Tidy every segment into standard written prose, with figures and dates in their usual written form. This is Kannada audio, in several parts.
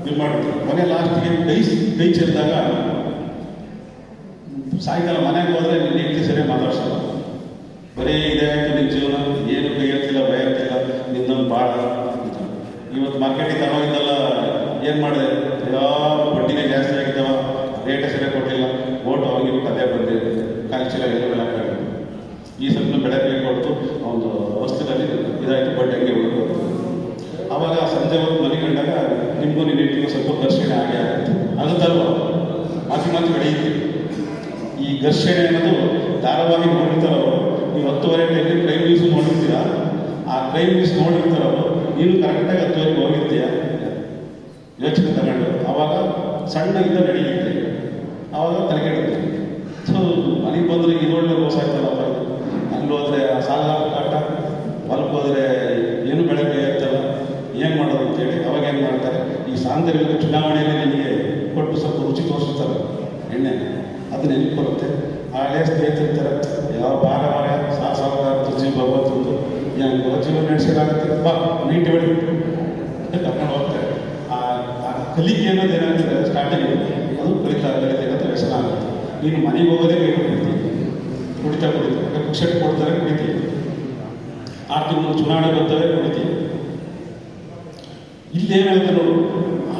ಇದು ಮಾಡಿರ್ತಾರೆ. ಮನೆ ಲಾಸ್ಟಿಗೆ ಕೈ ಚೆಲ್ಲಿದಾಗ ಸಾಯಂಕಾಲ ಮನೆಗೆ ಹೋದರೆ ನಿನ್ನ ಹೆಂಡತಿ ಸರಿ ಮಾತಾಡ್ಸಲ್ಲ. ಬರೀ ಇದೇ ಆಯಿತು ನಿನ್ನ ಜೀವನ, ಏನು ಕೈ ಹೇಳ್ತಿಲ್ಲ, ಭಯ ಇರ್ತಿಲ್ಲ, ನಿನ್ನೊಂದು ಭಾಳ ಅಂತ. ಇವತ್ತು ಮಾರ್ಕೆಟಿಗೆ ತಗೊಂಡಿದ್ದೆಲ್ಲ ಏನು ಮಾಡಿದೆ, ಯಾವ ಬಡ್ಡಿನೇ ಜಾಸ್ತಿ ಆಗಿದ್ದಾವ, ರೇಟೇ ಸರಿಯಾಗಿ ಕೊಟ್ಟಿಲ್ಲ, ಓಟು ಅವ್ರಿಗೆ ಅದೇ ಬಂದಿದೆ, ಕಾಲ್ಚೀಲ ಎಲ್ಲ ಹಾಕಿ ಈ ಸ್ವಲ್ಪ ಬೆಳೆ ಬೇಕು ಕೊಟ್ಟು ಒಂದು ವಸ್ತುದಲ್ಲಿ ಇದಾಯಿತು, ಬಡ್ಡಿ ಹಂಗೆ ಉಳ್ಕೊಂಡು ಆವಾಗ ಸಂಜೆ ಹೊತ್ತು ಮನೆಗಂಡಾಗ ನಿಮಗೂ ನಿನ್ನ ಹೆಂಡತಿಗೂ ಸ್ವಲ್ಪ ಘರ್ಷಣೆ ಆಗೇ ಆಗುತ್ತಲ್ವ, ಮಾತಿ ನಡೆಯುತ್ತೆ. ಈ ಘರ್ಷಣೆ ಅನ್ನೋದು ಧಾರಾವಾಹಿ ನೋಡಿರ್ತಾರವರು. ನೀವು 10:30 ಟೈಮಲ್ಲಿ ಕ್ರೈಮ್ ನ್ಯೂಸ್ ನೋಡಿರ್ತೀರ, ಆ ಕ್ರೈಮ್ ನ್ಯೂಸ್ ನೋಡಿರ್ತಾರವರು, ನೀನು ಕರೆಕ್ಟಾಗಿ 10:30ಗೆ ಹೋಗಿರ್ತೀಯ ಯೋಚನೆ ತಗೊಂಡು. ಆವಾಗ ಸಣ್ಣ ಇಂದ ನಡೆಯುತ್ತೆ, ಆವಾಗ ತಲೆಕೆಡುತ್ತೆ. ಸೊ ಮನೆಗೆ ಬಂದರೆ ಇದೊಳ್ಳೆ ಮೋಸ ಆಗ್ತದಪ್ಪ, ಅಲ್ಲಿ ಹೋದರೆ ಸಾಲ ಕಾಟ, ಹೊಲಕ್ಕೆ ಹೋದರೆ ಏನು ಬೆಳಗ್ಗೆ ಆಗ್ತಲ್ಲ, ಏನು ಮಾಡೋದು ಅಂತೇಳಿ ಅವಾಗ ಏನು ಮಾಡ್ತಾರೆ, ಈ ಸಾಂದರ್ಭಿಕ ಚುನಾವಣೆಯಲ್ಲಿ ನಿಮಗೆ ಕೊಟ್ಟು ಸ್ವಲ್ಪ ರುಚಿ ತೋರಿಸ್ತಾರೆ ಎಣ್ಣೆ, ಅದು ನೆನಪು ಬರುತ್ತೆ. ಹಳೆ ಸ್ನೇಹಿತರಿರ್ತಾರೆ, ಯಾವ ಭಾಗ ಸಾಕಾರ ತುಜಿ ಭಗವಂತಂದು ಹೆಂಗೆ ಜೀವನ ನಡೆಸೋಕ್ಕಾಗುತ್ತೆ, ಬಾ ನೈಂಟಿ ಹೊಡಿ ಕರ್ಕೊಂಡು ಹೋಗ್ತಾರೆ. ಆ ಕಲಿಕೆ ಅನ್ನೋದು ಏನಾಗ್ತದೆ ಸ್ಟಾರ್ಟಿಂಗ್, ಅದು ಕಲಿತಾ ಅಂತ ವ್ಯಸನ ಆಗುತ್ತೆ. ನೀನು ಮನೆಗೆ ಹೋಗೋದೇ ಕೈ ಕುಡಿತಾ ಪುಕ್ಷಟ್ ಕೊಡ್ತಾರೆ, ಕುಡಿತೀವಿ. 6 ತಿಂಗಳು ಚುನಾವಣೆ ಬರ್ತವೆ, ಕುಡಿತೀವಿ. ಇಲ್ಲೇನಾಗ್ತದೆ,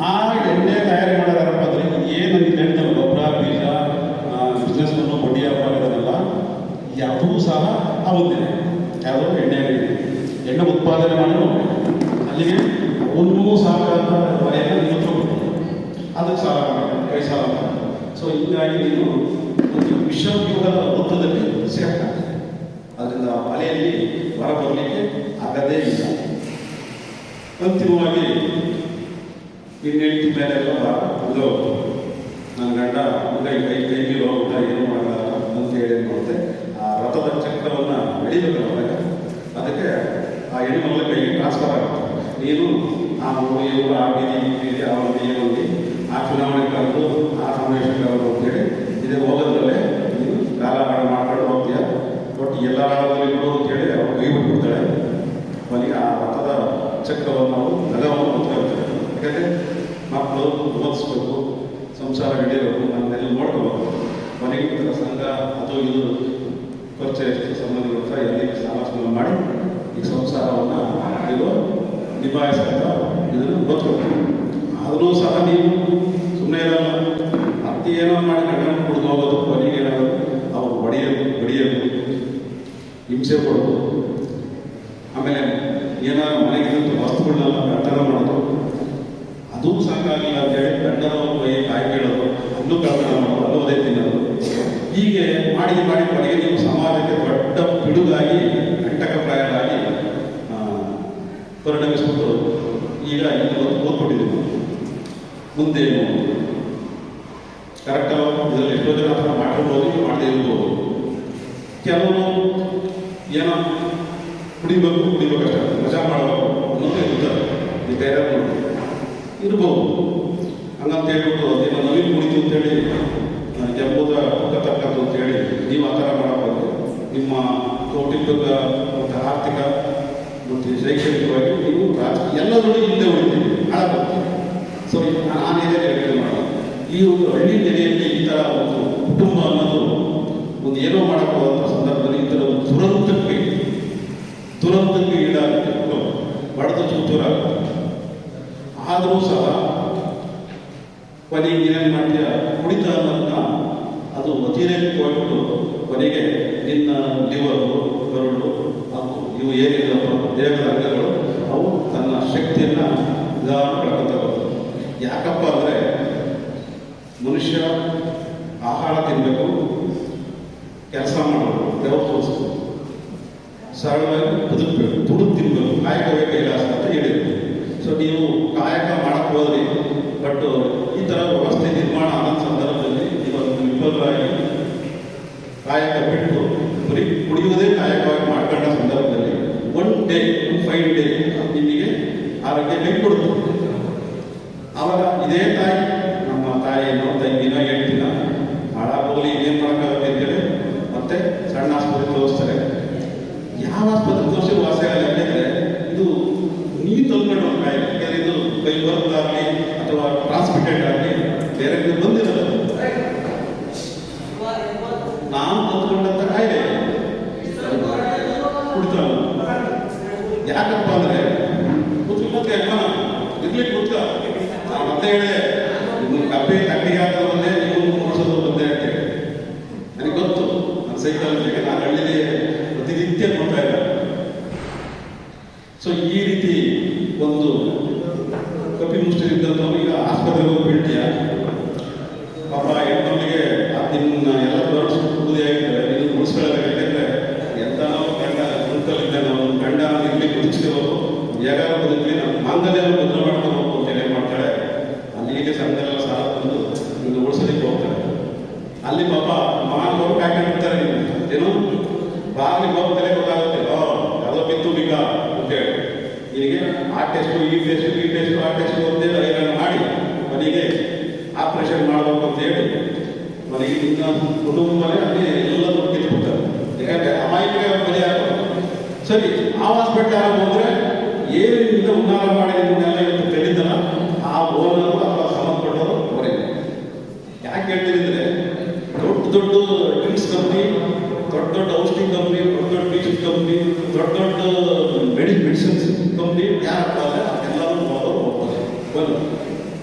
ಆ ಎಣ್ಣೆ ತಯಾರಿ ಮಾಡೋದಾರಪ್ಪ ಅಂದರೆ ಏನು ಇಲ್ಲಿ ಹೇಳ್ತಾರೆ, ಗೊಬ್ಬರ ಬೀಜ ಬಿಸ್ನೆಸ್ ಬಡ್ಡಿ ವ್ಯಾಪಾರ ಇದನ್ನೆಲ್ಲ ಯಾವುದೂ ಸಹ ಅವನ್ನೇ ಯಾವುದೋ ಎಣ್ಣೆ ಉತ್ಪಾದನೆ ಮಾಡಲು ಅಲ್ಲಿಗೆ ಅವನ್ನೂ ಸಾಕಾದ ಮನೆಯನ್ನು ನೀವು ತಗೊಳ್ಬೋದು, ಅದಕ್ಕೆ ಸಾಲ ಮಾಡಿ, ಕೈ ಸಾಲ ಮಾಡಿ. ಸೊ ಹೀಗಾಗಿ ನೀನು ಒಂದು ವಿಷವ್ಯೂಹದ ವೃತ್ತದಲ್ಲಿ ಸೇರ್ತಾರೆ. ಅದರಿಂದ ಮನೆಯಲ್ಲಿ ಹೊರ ಬರಲಿಕ್ಕೆ ಆಗದೇ ಇಲ್ಲ. ಅಂತಿಮವಾಗಿ ನಿನ್ನ ಹೆಂಡತಿ ಮೇಲೆ ಇದು ನನ್ನ ಗಂಡ ಕೈಗೆ ಹೋಗ್ಬಿಟ್ಟ, ಏನು ಮಾಡಲ್ಲ ಅಂತ ಹೇಳಿ ನೋಡಿದೆ. ಆ ರಥದ ಚಕ್ರವನ್ನು ಬೆಳಿಬೇಕಲ್ಲ, ಅದಕ್ಕೆ ಆ ಹೆಣ್ಣುಮಗಳ ಕೈಗೆ ಟ್ರಾನ್ಸ್ಫರ್ ಆಗುತ್ತೆ. ನೀನು ಇವರು ಆ ಬೀದಿ ಆ ಹೋಗಿ ಆ ಚುನಾವಣೆ ಕರೆದು ಆ ಸಮಾವೇಶ ಕರೆದು ಅಂತೇಳಿ ಇದೇ ಹೋಗೋದ್ರಲ್ಲೇ ನೀನು ಕಾಲ ಮಾಡ್ಕೊಂಡು ಹೋಗ್ತೀಯ. ಒಟ್ಟು ಎಲ್ಲ ರಾಳದಲ್ಲಿ ಬಿಡು ಅಂತೇಳಿ ಅವ್ರು ಕೈ ಬಿಟ್ಬಿಡ್ತಾಳೆ. ಕೊನೆಗೆ ಆ ರಥದ ಚಕ್ರವನ್ನು ನಾವು ನಗವನ್ನು ಕೂತ್ಕೊಳ್ತೇವೆ. ಯಾಕಂದರೆ ಮಕ್ಕಳು ಓದಿಸ್ಬೇಕು, ಸಂಸಾರ ನಡೆಯಬೇಕು, ನನ್ನೆಲ್ಲ ನೋಡ್ಕೋಬೇಕು. ಮನೆಗೆ ಸಂಘ ಅದು ಇದು ಪರಿಚಯ ಸಂಬಂಧಿಗಳ ಹತ್ರ ಎಲ್ಲಿ ಸಾಲ ಮಾಡಿ ಈ ಸಂಸಾರವನ್ನು ಇದು ನಿಭಾಯಿಸಂತ ಇದನ್ನು ಗೊತ್ತಬೇಕು. ಆದರೂ ಸಹ ನೀವು ಸುಮ್ಮನೆ ಇರಲ್ಲ, ಅತಿ ಏನೋ ಮಾಡಿ ಗಂಡನ ಕುಡಿದು ಹೋಗೋದು, ಕೊನೆಗೆ ಏನಾಗೋದು ಅವ್ರು ಬಡಿಯೋದು, ಹಿಂಸೆ ಕೊಡೋದು. ಆಮೇಲೆ ಏನಾದ್ರು ಮನೆಗಿಂತ ವಸ್ತುಗಳನ್ನೆಲ್ಲ ಕಟ್ಟಡ ಮಾಡೋದು, ಅದೂ ಸಾಕಾಗಿಲ್ಲ ಅಂತೇಳಿ ಗಂಡನ ಕೈ ಕಾಯಿ ಕೇಳೋದು, ಅಲ್ಲೂ ಕಳ್ತನ ಮಾಡೋದು, ಅಲ್ಲೂ ಅದೇ ತಿನ್ನೋದು. ಹೀಗೆ ಮಾಡಿ ಕೊನೆಗೆ ನೀವು ಸಮಾಜಕ್ಕೆ ದೊಡ್ಡ ಪಿಡುಗಾಗಿ ಕಂಟಕಪ್ರಾಯರಾಗಿ ಪರಿಣಮಿಸ್ಬಿಟ್ಟು ಈಗ ಓದ್ಕೊಟ್ಟಿದ್ದೀವಿ. ಮುಂದೇನು ಕರೆಕ್ಟ್ ಇದರಲ್ಲಿ ಎಷ್ಟೋ ಜನ ಹತ್ರ ಮಾಡಿರ್ಬೋದು, ಮಾಡದೇ ಇರ್ಬೋದು. ಕೆಲವರು ಏನೋ ಕುಡಿಬೇಕಷ್ಟೇ, ಮಜಾ ಮಾಡಬೇಕು ಅನ್ನೋದೇ ಇರ್ತಾರೆ. ಈ ಬೇರೆ ಇರ್ಬೋದು. ಹಂಗಂತ ಹೇಳ್ಬಿಟ್ಟು ಏನೋ ನವೀನ್ ಕುಡಿತು ಅಂತೇಳಿ ಎಂಬುದ ತಕ್ಕಂಥದ್ದು ಅಂತೇಳಿ ನೀವು ಆ ಥರ ಮಾಡಬಹುದು. ನಿಮ್ಮ ಕೌಟುಂಬಿಕ ಮತ್ತು ಆರ್ಥಿಕ ಮತ್ತು ಶೈಕ್ಷಣಿಕವಾಗಿ ನೀವು ರಾಜಕೀಯ ಎಲ್ಲದರಲ್ಲೂ ಹಿಂದೆ ಉಳಿತೀವಿ, ಹಾಳಾಗ್ತೀವಿ. ಸೊ ನಾನು ಇದೇ ಹೇಳ್ತೀನಿ ಮಾಡೋದು. ಈ ಒಂದು ಹಳ್ಳಿ ನೆಲೆಯಲ್ಲಿ ಈ ಥರ ಒಂದು ಕುಟುಂಬ ಅನ್ನೋದು ಒಂದು ಏನೋ ಮಾಡಬಹುದಂಥ ಸಂದರ್ಭದಲ್ಲಿ ಈ ಥರ ಒಂದು ದುರಂತಕ್ಕೆ ಈಡಾಗುತ್ತೆ, ಬಡದು ಚೂತೂರಾಗುತ್ತೆ. ಆದರೂ ಸಹ ಕೊನೆಗೆ ಏನೇನು ಮಾಡ್ತೀಯ, ಕುಡಿತ ಅನ್ನೋದನ್ನ ಅದು ಅತಿರೇಕಕ್ಕೆ ಹೋಗ್ಬಿಟ್ಟು ಕೊನೆಗೆ ನಿನ್ನ ಲಿವರು, ಕರುಳು, ಇವು ಏನಿಲ್ಲಪ್ಪ ದೇಹದ ಅಂಗಗಳು ಅವು ತನ್ನ ಶಕ್ತಿಯನ್ನು ನಿಧಾನ ಕಳ್ಕೊತ ಬರ್ತದೆ. ಯಾಕಪ್ಪ ಅಂದರೆ ಮನುಷ್ಯ ಆಹಾರ ತಿನ್ನಬೇಕು, ಕೆಲಸ ಮಾಡಬೇಕು, ಬೆವರು ತೋರಿಸ್ಬೇಕು, ಸರಳವಾಗಿ ಬದುಕಬೇಕು, ದುಡಿದು ತಿನ್ನಬೇಕು, ಕಾಯಕವೇ ಕೈಲಾಸ ಅಂತ ಹೇಳಿದ್ರು. ಸೊ ನೀವು ಕಾಯಕ ಮಾಡಕ್ಕೆ ಹೋದ್ರಿ, ಬಟ್ ಈ ಥರ ವ್ಯವಸ್ಥೆ ನಿರ್ಮಾಣ ಆದ ಸಂದರ್ಭದಲ್ಲಿ ಇವತ್ತು ವಿಫಲರಾಗಿ ಕಾಯಕ ಬಿಟ್ಟು ಬರೀ ಕುಡಿಯುವುದೇ ಕಾಯಕವಾಗಿ ಮಾಡ್ಕೊಂಡ ಸಂದರ್ಭದಲ್ಲಿ 1 ಡೇ 5 ಡೇ ನಿಮಗೆ ಆರೋಗ್ಯ ಕೈ ಕೊಡುತ್ತೆ. ಆವಾಗ ಇದೇ ತಾಯಿ ನಮ್ಮ ತಾಯಿನೋ ತಂಗಿನೋ ಹೇಳ್ತಿನ ಹಾಳಾಗೋಗ್ಲಿ ಇನ್ನೇನು ಮಾಡೋಕ್ಕಾಗುತ್ತೆ ಅಂತೇಳಿ ಮತ್ತೆ ಸಣ್ಣ ಆಸ್ಪತ್ರೆ ತೋರಿಸ್ತಾರೆ. ಯಾವ ಆಸ್ಪತ್ರೆ ತೋರಿಸಿ ವಾಸ ಆಗಲ್ಲ. ಯಾಕೆಂದರೆ ಇದು ನೀವು ತಂದ್ಕೊಂಡು ಕಾಯಿಲೆ, ಯಾಕೆಂದರೆ ಇದು ಕೈ ಬರುತ್ತಾಗಲಿ ಅಥವಾ ಟ್ರಾನ್ಸ್ಮಿಟೆಡ್ ಆಗಿ ಬೇರೆ ಬಂದಿರಲ್ಲ. ನಾವು ತಂದುಕೊಂಡಂತ ಕಾಯಿಲೆ ಕುಡ್ತಾವ. ಯಾಕಪ್ಪ ಅಂದ್ರೆ ಮತ್ತೆ ಇರ್ಲಿಕ್ಕೆ ಕುಡ್ತ ನಾವು ಮತ್ತೆ ಹೇಳಿದೆ, ನಿಮ್ಮ ಕಪ್ಪೆ ಕಟ್ಟಿಗೆ ಹಾಕೋದನ್ನೇ ನೀವು ನೋಡಿಸೋದು ಬಂದೆ ಅಂತೇಳಿ. ನನಗೆ ಗೊತ್ತು, ನನ್ನ ಸೈಕಾಲಜಿಗೆ ನಾನು ಹಳ್ಳಿಗೆ ಪ್ರತಿನಿತ್ಯ ನೋಡ್ತಾ ಇಲ್ಲ. ಸೊ ಈ ರೀತಿ ಒಂದು ಕಪಿ ಮುಷ್ಟಿ ಇದ್ದಂಥವ್ರು ಈಗ ಆಸ್ಪತ್ರೆಗೆ ಹೋಗಿ ಬೀಳ್ತೀಯ, ಪಾಪ ಹೆಣ್ಣೊಂದಿಗೆ ನಿನ್ನ ಎಲ್ಲ ಬರೋದೇ ಆಗಿದ್ದಾರೆ, ನೀನು ಉಳಿಸ್ಕೊಳ್ಳಬೇಕು. ಯಾಕೆಂದ್ರೆ ಎಂತ ನಾವು ಗಂಡ ಕುಂತಲ್ಲಿದ್ದ ನಾವು ಗಂಡ ಇರ್ಲಿಕ್ಕೆ ಕುದಿಸಿದವರು ಯಾರು ಬದುಕಲಿ ನಾವು ಮಾಂಗಲ್ಯ ಬದಲು ಮಾಡ್ಕೋಬೇಕು ಅಂತ ಹೇಳಿ ಮಾಡ್ತಾಳೆ. ಅಲ್ಲಿಗೆ ಸಂಘದಲ್ಲ ಸಾಲ ತಂದು ನಿನ್ನ ಉಳಿಸೋದಕ್ಕೆ ಹೋಗ್ತಾರೆ. ಅಲ್ಲಿ ಪಾಪ ಮಾನವರು ಕಾಯ್ಕೊಂಡಿರ್ತಾರೆ, ಏನು ಬಾಗಿಲಿಗೆ ಹೋಗ್ತಾರೆ ಗೊತ್ತಾಗುತ್ತೆ, ಯಾವುದೋ ಬಿತ್ತು ಬಿಗ ಅಂತೇಳಿ ನಿನಗೆ ಆ ಟೆಸ್ಟು ಈ ಟೆಸ್ಟು ಈ ಟೆಸ್ಟು ಆ ಟೆಸ್ಟು ಅಂತೇಳಿ ಐರನ್ ಮಾಡಿ ಮನೆಗೆ ಆಪರೇಷನ್ ಮಾಡಬೇಕು ಅಂತ ಹೇಳಿ ಮನೆಗೆ ನಿನ್ನ ಕುಟುಂಬನೇ ಅಲ್ಲಿ ಎಲ್ಲ ದುಡ್ಡು ಕಿತ್ಬಿಡ್ತಾರೆ. ಯಾಕಂದ್ರೆ ಅಮಾಯಕರೇ ಬಲಿ ಹಾಕೋದು. ಸರಿ, ಆ ಹಾಸ್ಪಿಟಲ್ ಹೋದ್ರೆ ಏನಿಂದ ಉನ್ನಾರ ಮಾಡಿ ನಿನ್ನೆಲ್ಲ ಇವತ್ತು ತಿಳಿದಲ್ಲ ಆ ಓನರು ಅಥವಾ ಸಂಬಂಧಪಟ್ಟವರು ಹೊರಗೆ. ಯಾಕೆ ಹೇಳ್ತೀನಿ ಅಂದರೆ, ದೊಡ್ಡ ದೊಡ್ಡ ಡ್ರಿಂಕ್ಸ್ ಕಂಪ್ನಿ, ದೊಡ್ಡ ದೊಡ್ಡ ಔಷಧಿ ಕಂಪ್ನಿ, ದೊಡ್ಡ ದೊಡ್ಡ ಬೀಜದ ಕಂಪ್ನಿ, ದೊಡ್ಡ ದೊಡ್ಡ ಮೆಡಿಸಿನ್ಸ್ ಕಂಪ್ನಿ ಯಾರಪ್ಪ ಅಂದರೆ ಎಲ್ಲರೂ ಹೋಗ್ತಾರೆ. ಬಂದು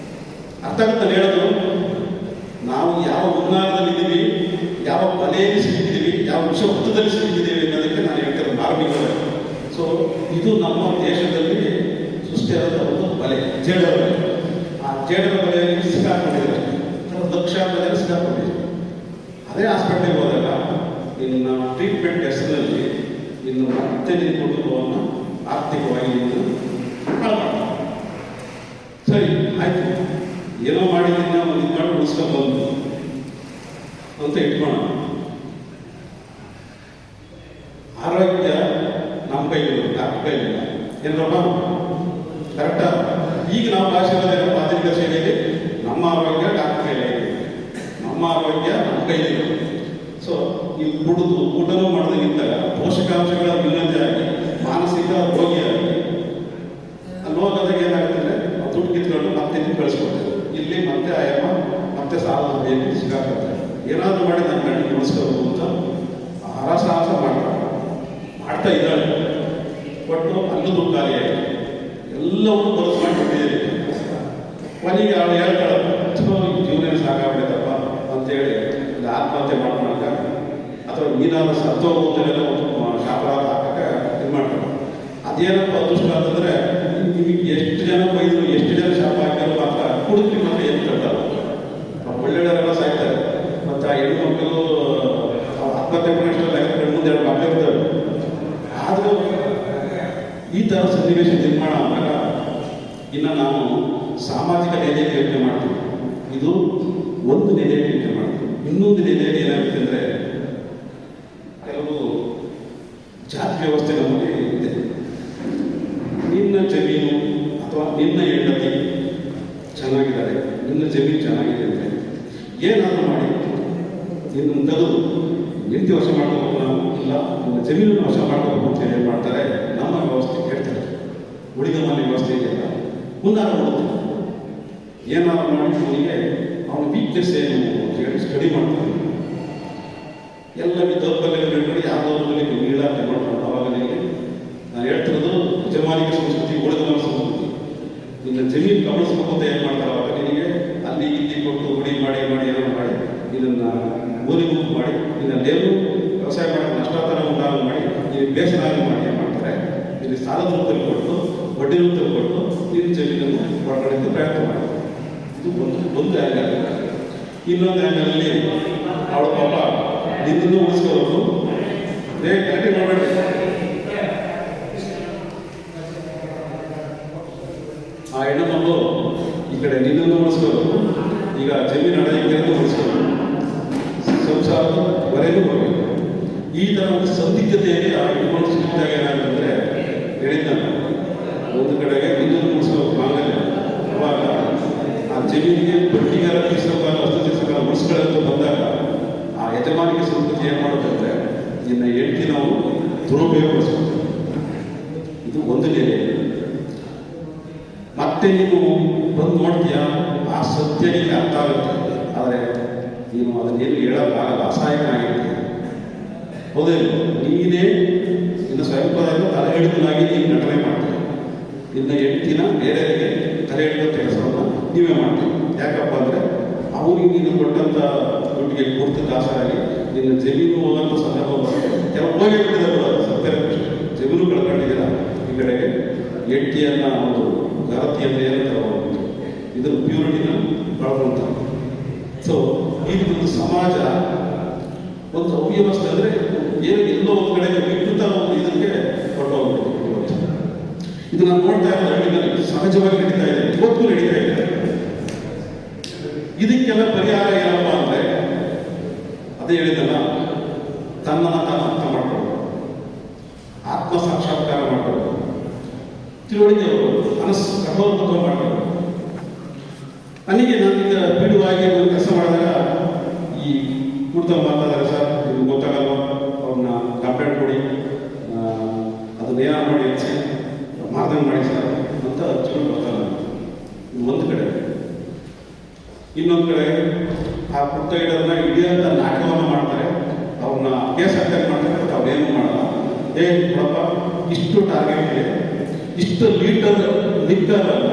ಅರ್ಥ ಆಗ್ತದೆ ಹೇಳೋದು. ನಾವು ಯಾವ ಉನ್ನಾರದಲ್ಲಿದ್ದೀವಿ, ಯಾವ ಬಲೆಯಲ್ಲಿ ಸಿಕ್ಕಿದ್ದೀವಿ, ಯಾವ ವಿಷ ವೃತ್ತದಲ್ಲಿ ಸಿಕ್ಕಿದ್ದೀವಿ ಅನ್ನೋದಕ್ಕೆ ನಾನು ಹೇಳ್ತಾರೆ ಮಾರ್ಮಿಕತೆ. ಸೊ ಇದು ನಮ್ಮ ದೇಶದಲ್ಲಿ ಸೃಷ್ಟಿಯಾದ ಒಂದು ಬಲೆ, ಜೇಡರ ಬಲೆ. ಆ ಜೇಡರ ಬಲೆಯಲ್ಲಿ ಸಿಕ್ಕಾಕೊಂಡಿದ್ದಾರೆ, ಲಕ್ಷಾಂತರ ಜನ ಸಿಕ್ಕಾಕೊಂಡಿದ್ದಾರೆ. ಅದೇ ಹಾಸ್ಪಿಟಲ್ಗೆ ಹೋದಾಗ ನಿನ್ನ ಟ್ರೀಟ್ಮೆಂಟ್ ಹೆಸರಿನಲ್ಲಿ ಇನ್ನು ಮತ್ತೆ ನಿನ್ನ ಕುಟುಂಬವನ್ನು ಆರ್ಥಿಕವಾಗಿ ನಿಂತು ಹಾಳು ಮಾಡ್ತಾರೆ. ಸರಿ ಆಯ್ತು, ಏನೋ ಮಾಡಿದ್ದೀನಿ ನಾವು ನಿಂತ್ಕೊಂಡು ಉಳಿಸ್ಕೊಂಡ್ಬಂದು ಅಂತ ಇಟ್ಕೋಣ. ಆರೋಗ್ಯ ನಮ್ಮ ಕೈಲಿಲ್ಲ, ಡಾಕ್ಟರ್ ಕೈಲಿಲ್ಲ. ಏನಪ್ಪ ಕರೆಕ್ಟಾ? ಈಗ ನಾವು ಭಾಷೆಯಲ್ಲಿ ಆಧುನಿಕ ಶೈಲಿಯಲ್ಲಿ ನಮ್ಮ ಆರೋಗ್ಯ ಡಾಕ್ಟರ್ ಕೈಲಿದೆ, ನಮ್ಮ ಆರೋಗ್ಯ ನಮ್ಮ ಕೈಲಿದೆ. ಸೊ ಈ ಊಟನೂ ಮಾಡೋದಕ್ಕಿಂತ ಪೋಷಕಾಂಶಗಳ ನ್ಯೂನತೆ ಆಗಿ ಮಾನಸಿಕ ರೋಗಿಯಾಗಿ ಅಲ್ಲಿ ಹೋಗೋದಾಗ ಏನಾಗ್ತದೆ, ದುಡ್ಡು ಕಿತ್ಕೊಂಡು ಮತ್ತೆ ಕಳಿಸ್ಕೊಡ್ತಾರೆ. ಇಲ್ಲಿ ಮತ್ತೆ ಆಯಾಮ ಮತ್ತೆ ಸಾಲದ ಬೇಗ ಸಿಕ್ಕಾಗ್ತದೆ. ಏನಾದರೂ ಮಾಡಿ ನನ್ನ ಗಂಟೆ ಉಳಿಸ್ಕೋಬೇಕು ಅಂತ ಹರಸಾಹಸ ಮಾಡ್ತಾ ಇದ್ದಾಳೆ. ಒಟ್ಟು ಅಲ್ಲೂ ದುಡ್ಡು ಖಾಲಿಯಾಗಿ ಎಲ್ಲವನ್ನೂ ಬರೆದು ಮಾಡಿಬಿಟ್ಟಿದ್ದೀರಿ. ಕೊನೆಗೆ ಅವಳು ಹೇಳ್ತಾಳೆ, ಜೀವನ ಸಾಕಾಗ್ಬಿಡತ್ತಪ್ಪ ಅಂತೇಳಿ ಇಲ್ಲಿ ಆತ್ಮಹತ್ಯೆ ಮಾಡ್ಕೊಳಕ ಅಥವಾ ನೀನಾದ್ರೂ ಸತ್ತೋಗೋದನ್ನೆಲ್ಲ ಶಾಪರಾಧ ಹಾಕಕ್ಕೆ ಇದು ಮಾಡ್ತಾರೆ. ಅದೇನಪ್ಪ ಅದೃಷ್ಟ ಅಂತಂದರೆ, ನಿಮಗೆ ಎಷ್ಟು ಜನ ಬೈದರು, ಎಷ್ಟು ಜನ ಶಾಪ ಹಾಕಿದ್ರು ಮಾತ್ರ ಕುಡಿದ್ರಿ ಮಾತ್ರ ಏನು ಕಟ್ಟಲ್ಲ. ಒಳ್ಳೆಯವರೆಲ್ಲ ಸಾಯ್ತಾರೆ. ಮತ್ತು ಆ ಹೆಣ್ಣು ಮಕ್ಕಳು ಆತ್ಮಹತ್ಯೆ ಮಾಡಿಷ್ಟಲ್ಲ, ಯಾಕಂದ್ರೆ ಮುಂದೆ 2 ಮಕ್ಕಳು ಇರ್ತವೆ. ಆದರೂ ಈ ಥರ ಸನ್ನಿವೇಶ ನಿರ್ಮಾಣ ಆದಾಗ ಇನ್ನು ನಾವು ಸಾಮಾಜಿಕ ನೆಲೆಯಲ್ಲಿ ಯೋಚನೆ ಮಾಡ್ತೀವಿ. ಇದು ಒಂದು ನೆಲೆಯಲ್ಲಿ ಯೋಚನೆ ಮಾಡ್ತೀವಿ. ಇನ್ನೊಂದು ನೆಲೆಯಲ್ಲಿ ಏನಾಗುತ್ತೆ ಅಂದರೆ, ಕೆಲವು ಜಾತಿ ವ್ಯವಸ್ಥೆ ನಮಗೆ ಇದೆ. ನಿನ್ನ ಜಮೀನು ಅಥವಾ ನಿನ್ನ ಹೆಂಡತಿ ಚೆನ್ನಾಗಿದ್ದಾರೆ, ನಿನ್ನ ಜಮೀನು ಚೆನ್ನಾಗಿದೆ ಅಂದರೆ ಏನಾದರೂ ಮಾಡಿ ನಿನ್ನ ತೆಗೆದು ಹೆಂಡತಿ ವಶ ಮಾಡ್ಕೋಬೇಕು, ನಾವು ಇಲ್ಲ ನಿನ್ನ ಜಮೀನನ್ನು ವಶ ಮಾಡ್ಕೋಬೇಕು ಅಂತ ಏನು ಮಾಡ್ತಾರೆ, ನಮ್ಮ ವ್ಯವಸ್ಥೆ ಕೇಳ್ತಾರೆ. ಉಳಿದ ಮನೆ ವ್ಯವಸ್ಥೆ ಇದೆಯಲ್ಲ, ಹುನ್ನಾರ ಮಾಡುತ್ತೆ. ಏನಾದರೂ ಮಾಡಿ ಅವನಿಗೆ ಅವನ ವೀಕ್ನೆಸ್ ಏನು ಅಂತ ಹೇಳಿ ಸ್ಟಡಿ ಮಾಡ್ತಾರೆ. ಎಲ್ಲ ದೌರ್ಬಲ್ಯಗಳು ಯಾವುದರಲ್ಲಿ ನೀಡಾಟ ಮಾಡ್ತಾರೆ. ಅವಾಗ ನಾನು ಹೇಳ್ತಿರೋದು ಯಜಮಾನಿಕೆ ಸಂಸ್ಕೃತಿ, ಉಳಿದ ಸಂಸ್ಕೃತಿ. ನಿನ್ನ ಜಮೀನು ಗಮನಿಸ್ಬೇಕು ಅಂತ ಏನು ಮಾಡ್ತಾರೆ, ಅವಾಗ ನಿನಗೆ ಅಲ್ಲಿ ಇಲ್ಲಿ ಕೊಟ್ಟು ಗುಡಿ ಮಾಡಿ ಏನೋ ಮಾಡಿ ಇದನ್ನು ಊರಿಗುಂಪು ಮಾಡಿ ಇದನ್ನೇನು ವ್ಯವಸಾಯ ಮಾಡೋಕ್ಕೆ ನಷ್ಟಾತರ ಉಂಟಾಗ ಮಾಡಿ ನೀವು ಬೇಸರಾಗಿ ಮಾಡಿ ಏನು ಮಾಡ್ತಾರೆ, ಇಲ್ಲಿ ಸಾಲದ ರೂಪದಲ್ಲಿ ಕೊಟ್ಟು ಬಡ್ಡಿ ರೂಪದಲ್ಲಿ ಕೊಟ್ಟು ನಿನ್ನ ಜಮೀನನ್ನು ಒಳಗಡೆಗೆ ಪ್ರಯತ್ನ ಮಾಡ್ತಾರೆ. ಇದು ಒಂದು ಆ್ಯಂಗಲ್. ಇನ್ನೊಂದು ಆ್ಯಂಗಲಲ್ಲಿ ಅವಳು ಪಾಪ ನಿನ್ನನ್ನು ಉಳಿಸ್ಕೋಬೇಕು, ಕರೆಕ್ಟ್ ಮಾಡಬೇಡಿ. ಆ ಹೆಣ್ಣು ಮಕ್ಕಳು ಈ ಕಡೆ ನಿನ್ನನ್ನು ಉಳಿಸ್ಕೋಬೇಕು, ಈಗ ಜಮೀನು ಅಡಗಿಕೆಯನ್ನು ಉಳಿಸ್ಕೋಬೇಕು, ಸಂಸಾರದವರೆಗೂ ಹೋಗಬೇಕು. ಈ ಥರ ಒಂದು ಸಂದಿಗ್ಧತೆಯಲ್ಲಿ ಆ ಹೆಣ್ಣು ಸಿಕ್ಕಿದಾಗ ಏನಾಗ್ತಂದರೆ, ಹೇಳಿದ್ದ ಒಂದು ಕಡೆಗೆ ನಿನ್ನನ್ನು ಉಳಿಸ್ಕೋಬೇಕು ಮಾಂಗಲ್ಯ. ಅವಾಗ ಆ ಜಮೀನಿಗೆ ಬಡ್ಡಿಗಾರ ತೀರ್ಸೋಕಾಲ ವಸ್ತು ತೀರ್ಸೋಕಾಲ ಉಳಿಸ್ಕೊಳ್ಳೋದು ಬಂದಾಗ ಆ ಯಜಮಾನಿಗೆ ಸಂಸ್ಕೃತಿ ಏನು ಮಾಡುತ್ತಂದ್ರೆ, ನಿನ್ನ ಹೆಂಡತಿ ನಾವು ದುರುಪಯೋಗಪಡಿಸ್ಬೇಕು. ಇದು ಒಂದು ನೆಲೆ. ಮತ್ತೆ ನೀನು ಬಂದು ನೋಡ್ತೀಯಾ, ಆ ಸತ್ಯ ನಿಮಗೆ ಅರ್ಥ ಆಗುತ್ತೆ. ಆದರೆ ನೀನು ಅದನ್ನೇನು ಹೇಳೋಕ್ಕಾಗಲ್ಲ, ಅಸಹಾಯಕನಾಗಿರ್ತೀಯ. ಹೌದೇ? ನೀನೇ ಇನ್ನು ಸ್ವಲ್ಪ ತಲೆ ಹಿಡಿದನಾಗಿ ನೀನು ನಟನೆ ಮಾಡ್ತೀವಿ. ಇನ್ನು ಹೆಂಡ್ತಿನ ಬೇರೆಯವರಿಗೆ ತಲೆ ಹಿಡಿದ ಕೆಲಸವನ್ನು ನೀವೇ ಮಾಡ್ತೀವಿ. ಯಾಕಪ್ಪ ಅಂದರೆ ಅವನಿಗೆ ನೀನು ಕೊಟ್ಟಂಥ ದುಡ್ಡಿಗೆ ಕೊಡ್ತು ದಾಸರಾಗಿ ನಿನ್ನ ಜಮೀನು ಹೋಗೋಂಥ ಸಂದರ್ಭ ಬರುತ್ತೆ. ಕೆಲವು ಹೋಗಿರ್ತಿದ್ದಾರೆ, ಸತ್ಯ ಜಮೀನು ಕಳ್ಕೊಂಡಿದ್ದೀರ. ಈ ಕಡೆಗೆ ಹೆಂಡತಿಯನ್ನು ಒಂದು ಗರತಿಯನ್ನು ಏನಂತ ಇದರ ಪ್ಯೂರಿಟಿನ ಕಳ್ಕೊಂತಾರೆ. ಸೊ ಈ ಒಂದು ಸಮಾಜ ಒಂದು ಅವ್ಯವಸ್ಥೆ ಅಂದರೆ ಏನು ಎಲ್ಲೋ ಒಂದು ಕಡೆಗೆ ವಿಕೃತ ಒಂದು ಇದಕ್ಕೆ ಹೊರಟೋಗ್ಬಿಟ್ಟು ಇದು ನಾನು ನೋಡ್ತಾ ಇರೋದು ಹಳ್ಳಿನಲ್ಲಿ ಸಹಜವಾಗಿ ನಡೀತಾ ಇದೆ, ಇವತ್ತು ನಡೀತಾ ಇದೆ. ಇದಕ್ಕೆಲ್ಲ ಪರಿಹಾರ ಏನಪ್ಪ ಅಂದರೆ ಅದೇ ಹೇಳಿದಲ್ಲ, ತನ್ನನ್ನು ತಾನು ಅರ್ಥ ಮಾಡ್ಕೊಳ್ಳೋದು, ಆತ್ಮ ಸಾಕ್ಷಾತ್ಕಾರ ಮಾಡ್ಕೊಳ್ಳೋದು, ತಿಳುವಳಿಕೆ ಕಠೋರ್ಮುಖ ಮಾಡ್ಕೊಳ್ಳೋದು. ನನಗೆ ನಾನೀಗ ಬಿಡುವಾಗಿ ಕೆಲಸ ಮಾಡಿದಾಗ ಈ ಕುಡ್ತಾ ಮಾತಾಡಿದ್ರೆ, ಸರ್ ನಿಮ್ಗೆ ಗೊತ್ತಾಗಲ್ವ, ಅವ್ರನ್ನ ಕಂಪ್ಲೇಂಟ್ ಕೊಡಿ, ಅದನ್ನೇನ ಮಾಡಿ ಹೆಚ್ಚಿ ಮಾರ್ದಂಗೆ ಮಾಡಿ ಸರ್ ಅಂತ ಹಚ್ಕೊಂಡು ಗೊತ್ತಲ್ಲ. ಒಂದು ಕಡೆ. ಇನ್ನೊಂದು ಕಡೆ ಆ ಪುಟ್ಟ ಹಿಡೋದನ್ನ ಹಿಡಿಯೋಂಥ ನಾಟಕವನ್ನು ಮಾಡ್ತಾರೆ, ಅವ್ರನ್ನ ಕೇಸ್ ಅಟೆಂಡ್ ಮಾಡ್ತಾರೆ, ಬಟ್ ಅವ್ರೇನು ಮಾಡಲ್ಲ. ನೋಡಪ್ಪ, ಇಷ್ಟು ಟಾರ್ಗೆಟ್ ಇದೆ, ಇಷ್ಟು ಲಿಕ್ಕರನ್ನ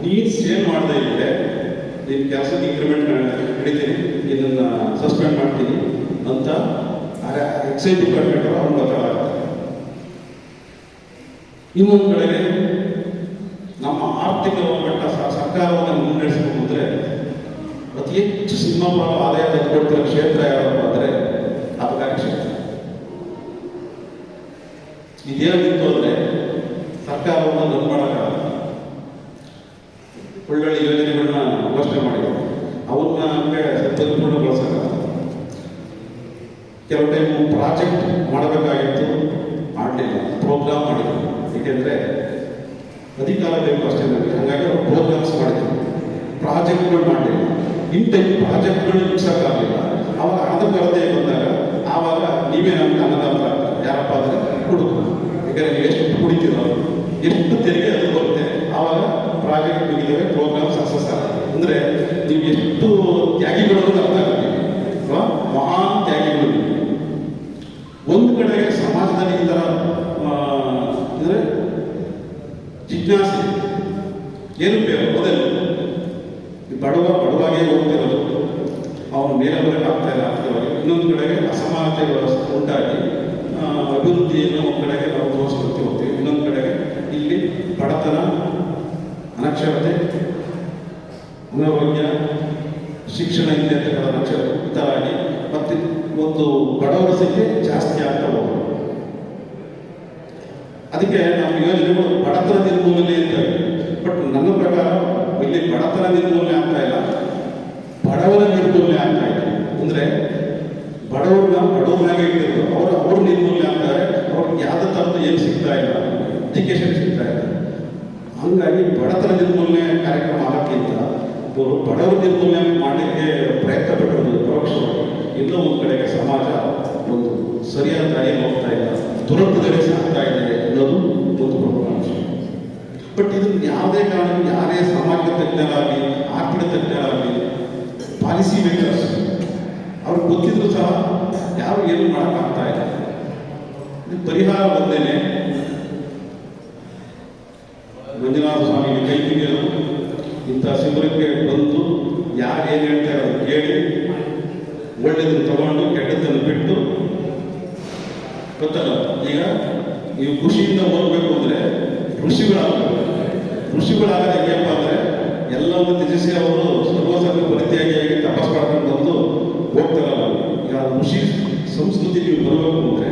ನೀನು ಸೇಲ್ ಮಾಡದೇ ಇದ್ದರೆ ನಿನ್ನ ಕೆಲಸಕ್ಕೆ ಇಂಕ್ರಿಮೆಂಟ್ ಹಿಡಿತೀನಿ, ನಿನ್ನನ್ನು ಸಸ್ಪೆಂಡ್ ಮಾಡ್ತೀನಿ ಅಂತ ಎಕ್ಸೈಸ್ ಡಿಪಾರ್ಟ್ಮೆಂಟ್ ಅವ್ರನ್ನ ಗೊತ್ತಾಗುತ್ತೆ. ಇನ್ನೊಂದು ಕಡೆಗೆ ನಮ್ಮ ಆರ್ಥಿಕ ಮಟ್ಟ ಸರ್ಕಾರವನ್ನು ಮುನ್ನಡೆಸಬೇಕು ಅಂದರೆ ಅತಿ ಹೆಚ್ಚು ಸಿಂಹಪ್ರಾಣ ಆದಾಯ ತಂದುಕೊಡ್ತಿರೋ ಕ್ಷೇತ್ರ ಯಾರಪ್ಪ ಅಂದರೆ ಅಬಕಾರಿ ಕ್ಷೇತ್ರ. ಇದೇನಿತ್ತು ಅಂದರೆ ಸರ್ಕಾರವನ್ನು ರನ್ ಮಾಡೋಕ್ಕಾಗಲ್ಲ. ಒಳ್ಳೊಳ್ಳೆ ಯೋಜನೆಗಳನ್ನ ಘೋಷಣೆ ಮಾಡಿದ್ರು, ಅವ್ರನ್ನ ಸದುಪೂರ್ಣಗೊಳಿಸೋಕ್ಕಾಗಲ್ಲ. ಕೆಲವು ಟೈಮು ಪ್ರಾಜೆಕ್ಟ್ ಮಾಡಬೇಕಾಗಿತ್ತು, ಮಾಡಲಿಲ್ಲ, ಪ್ರೋಗ್ರಾಮ್ ಮಾಡಿದ್ರು. ಏಕೆಂದರೆ ಅಧಿಕಾರ ಬೇಕು ಅಷ್ಟೇ ನನಗೆ, ಹಾಗಾಗಿ ಅವರು ಪ್ರೋಗ್ರಾಮ್ಸ್ ಮಾಡಿದ್ರು, ಪ್ರಾಜೆಕ್ಟ್ಗಳು ಮಾಡಲಿಲ್ಲ. ಇನ್ ಟೈಮ್ ಪ್ರಾಜೆಕ್ಟ್ಗಳು ಮುಗಿಸೋಕ್ಕಾಗಲಿಲ್ಲ. ಅವಾಗ ಹಣದ ಕೊರತೆ ಬಂದಾಗ ಆವಾಗ ನೀವೇ ನಮ್ಗೆ ಅನ್ನದಾತ ಯಾರಪ್ಪ ಅಂದರೆ ಹುಡುಗರು. ಯಾಕಂದರೆ ನೀವು ಎಷ್ಟು ಕುಡಿತೀರೋ, ಎಷ್ಟು ತೆರಿಗೆ ಅದು ಬರುತ್ತೆ, ಆವಾಗ ಪ್ರಾಜೆಕ್ಟ್ ಮುಗಿದರೆ ಪ್ರೋಗ್ರಾಮ್ ಸಕ್ಸಸ್ ಆಗುತ್ತೆ. ಅಂದರೆ ನೀವು ಎಷ್ಟು ತ್ಯಾಗಿಗಳು ಅರ್ಥ ಆಗುತ್ತೆ, ಮಹಾನ್ ತ್ಯಾಗಿಗಳು. ಒಂದು ಕಡೆಗೆ ಸಮಾಜದಲ್ಲಿ ಈ ಥರ ಅಂದರೆ ಜಿಜ್ಞಾಸೆ ಏನು ಬೇರೆ ಮೊದಲು ಬಡವಾಗೇ ಹೋಗ್ತಿರೋದು, ಅವನು ಮೇಲೆ ಬರೋಕ್ಕಾಗ್ತಾ ಇಲ್ಲ ಆರ್ಥಿಕವಾಗಿ. ಇನ್ನೊಂದು ಕಡೆಗೆ ಅಸಮಾನತೆಗಳು ಉಂಟಾಗಿ ಅಭಿವೃದ್ಧಿಯನ್ನು ಒಂದು ಕಡೆಗೆ ನಾವು ತೋರಿಸ್ಕೊಳ್ತಿ ಹೋಗ್ತೀವಿ. ಇನ್ನೊಂದು ಕಡೆಗೆ ಇಲ್ಲಿ ಬಡತನ, ಅನಕ್ಷರತೆ, ಅನಾರೋಗ್ಯ, ಶಿಕ್ಷಣ ಇದೆ ಅಂತ ಅನಕ್ಷರತೆ ಈ ಥರ ಆಗಿ ಮತ್ತೆ ಒಂದು ಬಡವರ ಸಂಖ್ಯೆ ಜಾಸ್ತಿ ಆಗ್ತಾ ಹೋಗೋದು. ಅದಕ್ಕೆ ನಮ್ಮ ಯೋಜನೆಗಳು ಬಡತನ ನಿರ್ಮೂಲನೆ ಅಂತ. ಬಟ್ ನನ್ನ ಪ್ರಕಾರ ಇಲ್ಲಿ ಬಡತನ ನಿರ್ಮೂಲನೆ ಆಗ್ತಾ ಇಲ್ಲ, ಬಡವರ ನಿರ್ಮೂಲನೆ ಆಗ್ತಾ ಇದೆ. ಅಂದರೆ ಬಡವರನ್ನಾಗೆ ಇಟ್ಟಿರೋದು ಅವ್ರ ನಿರ್ಮೂಲನೆ ಆಗ್ತಾರೆ. ಅವ್ರಿಗೆ ಯಾವುದೇ ಥರದ್ದು ಏನು ಸಿಗ್ತಾ ಇಲ್ಲ, ಎಜುಕೇಶನ್ ಸಿಗ್ತಾ ಇಲ್ಲ. ಹಂಗಾಗಿ ಬಡತನ ನಿರ್ಮೂಲನೆ ಕಾರ್ಯಕ್ರಮ ಮಾಡೋಕ್ಕಿಂತ ಅವರು ಬಡವರ ನಿರ್ಮೂಲನೆ ಮಾಡಲಿಕ್ಕೆ ಪ್ರಯತ್ನ ಪಟ್ಟಿರೋದು ಪರೋಕ್ಷವಾಗಿ. ಇನ್ನೂ ಒಂದು ಕಡೆಗೆ ಸಮಾಜ ಒಂದು ಸರಿಯಾದ ದಾರಿಯಲ್ಲಿ ಹೋಗ್ತಾ ಇಲ್ಲ, ದುರಂತದಲ್ಲಿ ಸಾಗ್ತಾ ಇದೆ ಅನ್ನೋದು ಒಂದು ಪ್ರಮುಖ ಅಂಶ. ಬಟ್ ಇದನ್ನು ಯಾವುದೇ ಕಾರಣಕ್ಕೂ ಯಾರೇ ಸಾಮಾಜಿಕ ತಜ್ಞರಾಗಲಿ, ಆರ್ಥಿಕ ತಜ್ಞರಾಗಲಿ, ಪಾಲಿಸಿ ಮೇಕರ್ಸ್ ಅವ್ರಿಗೆ ಗೊತ್ತಿದ್ರು ಸಹ ಯಾರು ಏನು ಮಾಡೋಕ್ಕಾಗ್ತಾ ಇಲ್ಲ. ಪರಿಹಾರ ಬಂದೇನೆ ಮಂಜುನಾಥ ಸ್ವಾಮಿಗೆ ಕೈ ಮುಗಿಯೋದು, ಇಂಥ ಶಿಬಿರಕ್ಕೆ ಬಂದು ಯಾರು ಏನು ಹೇಳ್ತಾರೆ ಅದನ್ನು ಕೇಳಿ ಒಳ್ಳೆಯದನ್ನು ತಗೊಂಡು ಕೆಟ್ಟದ್ದನ್ನು ಬಿಟ್ಟು, ಗೊತ್ತಲ್ಲ ಈಗ ನೀವು ಖುಷಿಯಿಂದ ಓದಬೇಕು ಅಂದರೆ ಋಷಿಗಳಾಗಬೇಕು. ಋಷಿಗಳಾಗದ ಹೆಂಗಪ್ಪ ಅಂದರೆ ಎಲ್ಲವನ್ನು ತ್ಯಜಿಸಿ ಅವರು ಸರ್ವಸರ್ವ ಪರಿತ್ಯಾಗಿಯಾಗಿ ತಪಸ್ ಮಾಡ್ಕೊಂಡು ಬಂದು ಹೋಗ್ತಾರಲ್ಲ. ಈಗ ಋಷಿ ಸಂಸ್ಕೃತಿ ನೀವು ಬರಬೇಕು ಅಂದರೆ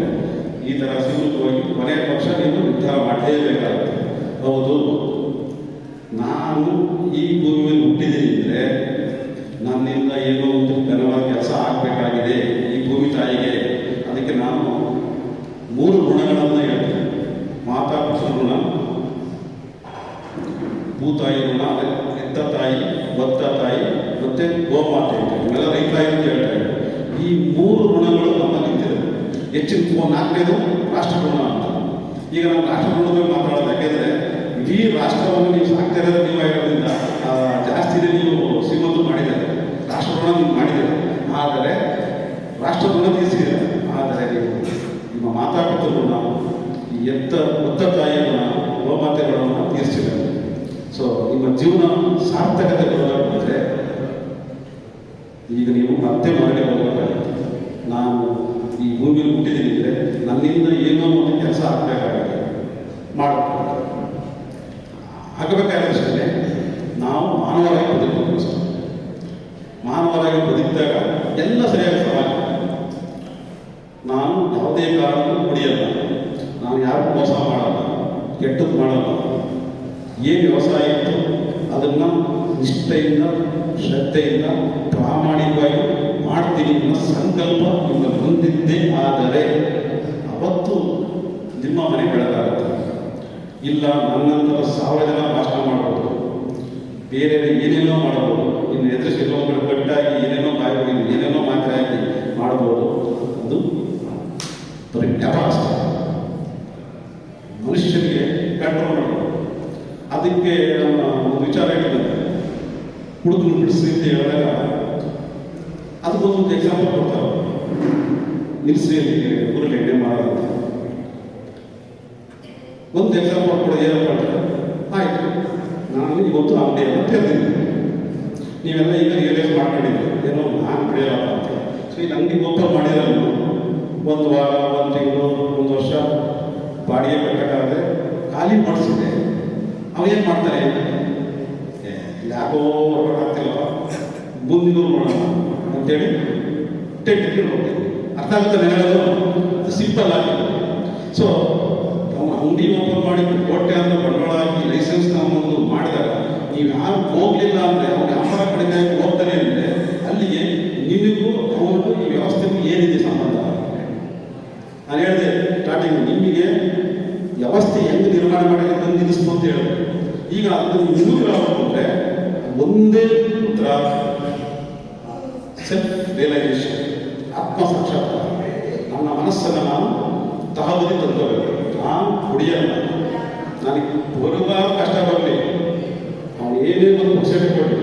ಈ ಥರ ಸೀಮಿತವಾಗಿ ಕೊನೆಯ ಪಕ್ಷ ನೀವು ನಿರ್ಧಾರ ಮಾಡಲೇಬೇಕಾಗುತ್ತೆ. ಹೌದು, ನಾನು ಈ ಭೂಮಿಯಲ್ಲಿ ಹುಟ್ಟಿದ್ದೀನಿ ಅಂದರೆ ನನ್ನಿಂದ ಏನೋ ಒಂದು ಘನವಾದ ಕೆಲಸ ಆಗಬೇಕಾಗಿದೆ ಈ ಭೂಮಿ ತಾಯಿಗೆ. ಅದಕ್ಕೆ ನಾನು 3 ಋಣಗಳನ್ನು ಹೇಳ್ತೀನಿ. ಮಾತಾಪಿತೃ ಋಣ, ಭೂತಾಯಿ ಋಣ, ಎತ್ತ ತಾಯಿ, ಭತ್ತ ತಾಯಿ, ಮತ್ತು ಗೋಮಾತೆ ಅಂತ ಇವೆಲ್ಲ ರೈತಾಯಿ ಅಂತ ಹೇಳ್ತಾರೆ. ಈ 3 ಋಣಗಳು ನಮ್ಮಲ್ಲಿದ್ದಿದೆ. ಹೆಚ್ಚಿನ 4ನೇದು ರಾಷ್ಟ್ರ ಋಣ ಅಂತ. ಈಗ ನಾವು ರಾಷ್ಟ್ರ ಋಣದ ಬಗ್ಗೆ ಮಾತಾಡೋದು, ಯಾಕೆಂದರೆ ಇಡೀ ರಾಷ್ಟ್ರವನ್ನು ನೀವು ಸಾಕ್ತಾ ಇರೋದು ನೀವಾಗಿರೋದ್ರಿಂದ ಜಾಸ್ತಿನೇ ನೀವು ನಿಮ್ಮ ಮಾತಾಪಿತೃಗಳನ್ನ, ಈ ಒತ್ತ ತಾಯಿಗಳನ್ನ, ಗೋಮಾತೆಗಳನ್ನು ತೀರಿಸಿದ್ದಾರೆ. ಸೊ ನಿಮ್ಮ ಜೀವನ ಸಾರ್ಥಕತೆ ಬರಬೇಕಂದ್ರೆ ಈಗ ನೀವು ಮತ್ತೆ ಮರಳಿ ಹೋಗಬೇಕಾಗುತ್ತೆ. ನಾನು ಈ ಭೂಮಿಯಲ್ಲಿ ಹುಟ್ಟಿದ್ದೀನಿ ಅಂದರೆ ನನ್ನಿಂದ ಏನೋ ಒಂದು ಕೆಲಸ ಆಗಬೇಕಾಗಿದೆ, ಮಾಡಬೇಕು. ಆಗಬೇಕಾದಷ್ಟೇ ನಾವು ಮಾನವರಾಗಿ ಬದುಕಬೇಕು ಸರ್. ಮಾನವರಾಗಿ ಬದುಕಿದಾಗ ಎಲ್ಲ ಸರಿಯಾಗಿ ಸಮಾಜ. ನಾನು ಯಾವುದೇ ಕಾರಣಕ್ಕೂ ಕುಡಿಯಲ್ಲ, ನಾನು ಯಾರು ಮೋಸ ಮಾಡಲ್ಲ, ಕೆಟ್ಟದ್ದು ಮಾಡಲ್ಲ. ಏನು ವ್ಯವಸಾಯ ಇತ್ತು ಅದನ್ನು ನಿಷ್ಠೆಯಿಂದ, ಶ್ರದ್ಧೆಯಿಂದ, ಪ್ರಾಮಾಣಿಕವಾಗಿ ಮಾಡ್ತೀನಿ ಅನ್ನೋ ಸಂಕಲ್ಪ ನಿಮ್ಮಲ್ಲಿ ಹೊಂದಿದ್ದೇ ಆದರೆ ಅವತ್ತು ನಿಮ್ಮ ಮನೆ ಬೆಳಗಾಗುತ್ತೆ. ಇಲ್ಲ ನನ್ನಂತರ 1000 ಜನ ಭಾಷಣ ಮಾಡ್ಬೋದು, ಬೇರೆ ಏನೇನೋ ಮಾಡ್ಬೋದು, ಇನ್ನು ಎದುರಿಸಿ ಕೆಲವೊಬ್ಬರು ಗಟ್ಟಾಗಿ ಏನೇನೋ ಕಾಯ್ಬೋದು, ಏನೇನೋ ಮಾತ್ರ ಆಗಿ ಮಾಡ್ಬೋದು. ಅದು ಬರೀ ನೆಪ ಅಷ್ಟೇ. ಮನುಷ್ಯನಿಗೆ ಕಂಟ್ರೋಲ್ ಮಾಡಬಹುದು. ಅದಕ್ಕೆ ನಮ್ಮ ಒಂದು ವಿಚಾರ ಹೇಳಿದ್ದಾರೆ, ಹುಡುಗರು ಬಿಡಿಸಿ ಅಂತ ಹೇಳಿದಾಗ ಅದಕ್ಕೊಂದು ಎಕ್ಸಾಂಪಲ್ ಕೊಡ್ತಾರೆ. ಮಿಲ್ಸ್ರಿಯಲ್ಲಿ ಊರಲ್ಲಿ ಎಣ್ಣೆ ಮಾಡೋದಂತ ಒಂದು ಎಕ್ಸಾಂಪಲ್ ಕೊಡೋದು ಏನಪ್ಪ ಅಂದ್ರೆ, ಆಯಿತು ನಾನು ಇವತ್ತು ಅಂಗಡಿಯನ್ನು ತೆರೆದಿದ್ದೀನಿ, ನೀವೆಲ್ಲ ಈಗ ರಿಯಲೈಸ್ ಮಾಡ್ಕೊಂಡಿದ್ದೀವಿ ಏನೋ ನಾನು ಬಿಡಿಯಲ್ಲ ಅಂತ. ಸೊ ಈಗ ಅಂಗಡಿ ಓಪನ್ ಮಾಡಿದ್ರೆ ಒಂದು ವಾರ, 1 ತಿಂಗಳು, 1 ವರ್ಷ ಬಾಡಿಗೆ ಕಟ್ಟಕ್ಕಾದ್ರೆ ಖಾಲಿ ಮಾಡಿಸಿದೆ. ಅವೇನು ಮಾಡ್ತಾರೆ, ಯಾಕೋ ಆಗ್ತಿಲ್ಲ, ಮುಂದಿನ ನೋಡೋಣ ಅಂತೇಳಿ ಟೆಂಟ್ ಇಟ್ಕೊಂಡು ಹೋಗ್ತೀವಿ. ಅರ್ಥ ಆಗುತ್ತೆ ಹೇಳೋದು, ಸಿಂಪಲ್ ಆಗಿದೆ. ಸೊ ನಾವು ಅಂಗಡಿ ಓಪನ್ ಮಾಡಿ ಕೋಟೆ ಅಂತ ಬಂಡವಾಳ ಹಾಕಿ ಲೈಸೆನ್ಸ್ ನಮ್ಮೊಂದು ಮಾಡಿದಾಗ ನೀವು ಯಾರು ಹೋಗಲಿಲ್ಲ ಅಂದರೆ, ಅವ್ರು ವ್ಯಾಪಾರ ಕಡಿಮೆ ಆಗಿ ಹೋಗ್ತಾನೆ ಅಂದರೆ ಅಲ್ಲಿಗೆ ನಿಮಗೂ ಅವನಿಗೂ ಈ ವ್ಯವಸ್ಥೆಗೂ ಏನಿದೆ ಸಂಬಂಧ? ನಾನು ಹೇಳಿದೆ ಸ್ಟಾರ್ಟಿಂಗ್, ನಿಮಗೆ ವ್ಯವಸ್ಥೆ ಹೆಂಗೆ ನಿರ್ಮಾಣ ಮಾಡಿದ್ರೆ ನಿಲ್ಲಿಸ್ತು ಅಂತ ಹೇಳಿದೆ. ಈಗ ಅದನ್ನು ನಿಮಗೆ ಅಂದರೆ ಒಂದೇ ಉತ್ತರ, ಸೆಲ್ಫ್ ರಿಯಲೈಸೇಷನ್, ಆತ್ಮ ಸಾಕ್ಷಾತ್ಕಾರ. ನನ್ನ ಮನಸ್ಸನ್ನು ನಾನು ತಹಬದಿ ತಂದುಕೋಬೇಕು. ನಾನು ಕುಡಿಯಲ್ಲ, ನನಗೆ ಬರುವಾಗ ಕಷ್ಟ ಬರಲಿ, ಅವನು ಏನೇ ಒಂದು ಪುಕ್ಸೆಟ್ ಕೊಟ್ಟು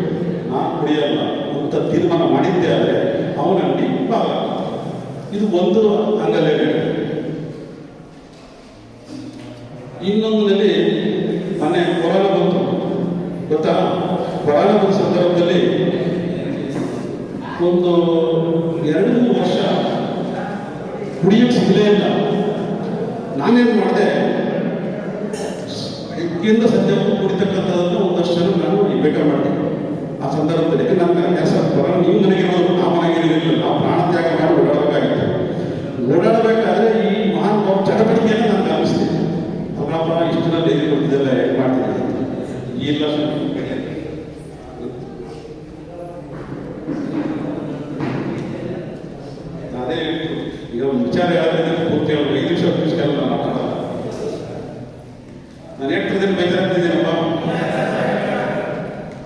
ನಾನು ಕುಡಿಯಲ್ಲ ಅಂತ ತೀರ್ಮಾನ ಮಾಡಿದ್ದೆ ಆದರೆ ಅವನ ಅಂಗಡಿ ಭಾಗ. ಇದು ಒಂದು ಅಂಗಲ್ಲೇ. ಇನ್ನೊಂದರಲ್ಲಿ ಮೊನ್ನೆ ಕೊರೋನಾ ಬಂತು ಗೊತ್ತಾ? ಕೊರೋನಾ ಬಂದ ಸಂದರ್ಭದಲ್ಲಿ ಒಂದು 2-3 ವರ್ಷ ಕುಡಿಯೋಕ್ಕೆ ಸಿಗಲೇ ಇಲ್ಲ. ನಾನೇನು ಮಾಡಿದೆ, ಬೆಳಗ್ಗೆಯಿಂದ ಸಂಜೆವರೆಗೂ ಕುಡಿತಕ್ಕಂಥದ್ದನ್ನು ಒಂದಷ್ಟು ಜನ ನಾನು ಬೇಟ ಮಾಡಿದೆ ಆ ಸಂದರ್ಭದಲ್ಲಿ. ಯಾಕೆ ನನ್ನ ಕೆಲಸ ಕೊರೋನಾ ನೀವು ಮನೆಗಿರೋದು, ನಾವು ಮನೆಗಿರೋದಿಲ್ಲ, ನಾವು ಪ್ರಾಣ ತ್ಯಾಗ ಮಾಡಿ ಓಡಾಡಬೇಕಾಗಿತ್ತು. ಓಡಾಡಬೇಕಾದ್ರೆ ಈ ಮಹಾನ್ ಚಟುವಟಿಕೆಯನ್ನು ನಾನು ಗಮನಿಸ್ತೀನಿ. ಅವರಪ್ಪ ಇಷ್ಟು ಜನ ಡೈರಿ ಕೊಟ್ಟಿದ್ದೆಲ್ಲ ಹೇಗೆ ಮಾಡ್ತೀನಿ ಇಲ್ಲ. ಅದೇ ಈಗ ಒಂದು ವಿಚಾರ ಹೇಳಿದ್ರೆ ಪೂರ್ತಿ ಅವರು 5 ನಿಮಿಷ ನಾನು ಮಾತಾಡಲ್ಲ. ನಾನು ಹೇಳ್ತಿದ್ದೇನೆ, ಬೇಜಾರಾಗ್ತಿದ್ದೀನಪ್ಪ.